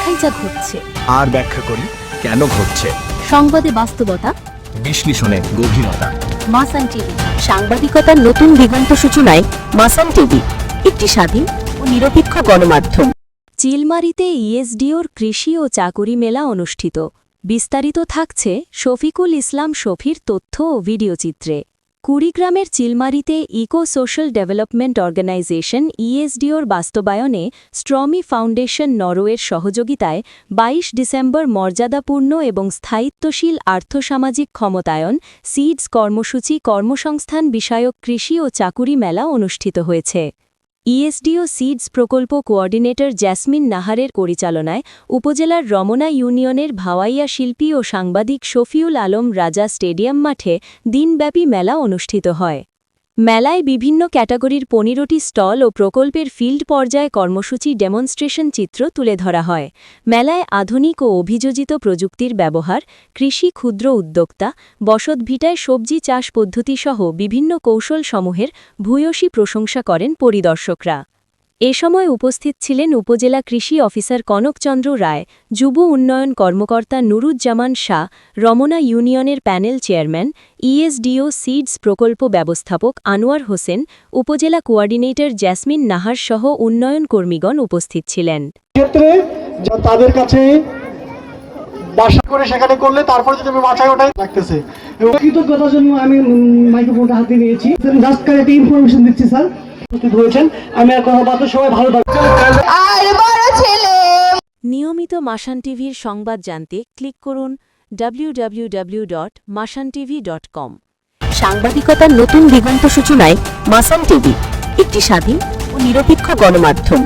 দেখাই যা ঘটছে, আর ব্যাখ্যা করি কেন ঘটছে। সংবাদে বাস্তবতা, বিশ্লেষণে গভীরতা। মাসান টিভি, সাংবাদিকতার নতুন দিগন্ত সূচনায় মাসান টিভি, একটি স্বাধীন ও নিরপেক্ষ গণমাধ্যম। চিলমারিতে ইএসডিওর কৃষি ও চাকুরি মেলা অনুষ্ঠিত। বিস্তারিত থাকছে শফিকুল ইসলাম শফির তথ্য ও ভিডিও চিত্রে। কুড়িগ্রামের চিলমারিতে ইকো সোশ্যাল ডেভেলপমেন্ট অর্গানাইজেশন ইএসডিওর বাস্তবায়নে স্ট্রমি ফাউন্ডেশন নরওয়ের সহযোগিতায় ২২ ডিসেম্বর মর্যাদাপূর্ণ এবং স্থায়িত্বশীল আর্থসামাজিক ক্ষমতায়ন সিডস কর্মসূচি কর্মসংস্থান বিষয়ক কৃষি ও চাকুরি মেলা অনুষ্ঠিত হয়েছে। ইএসডিও সিডস প্রকল্প কোঅর্ডিনেটর জ্যাসমিন নাহারের পরিচালনায় উপজেলার রমনা ইউনিয়নের ভাওয়াইয়া শিল্পী ও সাংবাদিক শফিউল আলম রাজা স্টেডিয়াম মাঠে দিনব্যাপী মেলা অনুষ্ঠিত হয়। মেলায় বিভিন্ন ক্যাটাগরির ১৫টি স্টল ও প্রকল্পের ফিল্ড পর্যায়ে কর্মসূচি ডেমনস্ট্রেশন চিত্র তুলে ধরা হয়। মেলায় আধুনিক ও অভিযোজিত প্রযুক্তির ব্যবহার, কৃষি ক্ষুদ্র উদ্যোক্তা, বসতভিটায় সবজি চাষ পদ্ধতিসহ বিভিন্ন কৌশলসমূহের ভূয়সী প্রশংসা করেন পরিদর্শকরা। এ সময় উপস্থিত ছিলেন উপজেলা কৃষি অফিসার কনকচন্দ্র রায়, যুব উন্নয়ন কর্মকর্তা নুরুজ্জামান শাহ, রমনা ইউনিয়নের প্যানেল চেয়ারম্যান, ইএসডিও সিডস প্রকল্প ব্যবস্থাপক আনোয়ার হোসেন, উপজেলা কোঅর্ডিনেটর জ্যাসমিন নাহার সহ উন্নয়ন কর্মীগণ উপস্থিত ছিলেন। ক্ষেত্রে তাদের কাছে বাসা করে সেখানে করলে তারপরে যদি আমি বাঁচাই ওটাই লাগতেছে। এবং কৃতজ্ঞতার জন্য আমি মাইক্রোফোনটা হাতে নিয়েছি, জাস্ট একটা ইনফরমেশন দিচ্ছি স্যার। হয়েছেন আমি আর কথা বলতে সবাই ভালো থাকবেন। নিয়মিত মাসান টিভির সংবাদ জানতে ক্লিক করুন www.masantv.com। সাংবাদিকতার নতুন দিগন্ত সূচনায় মাসান টিভি, একটি স্বাধীন ও নিরপেক্ষ গণমাধ্যম।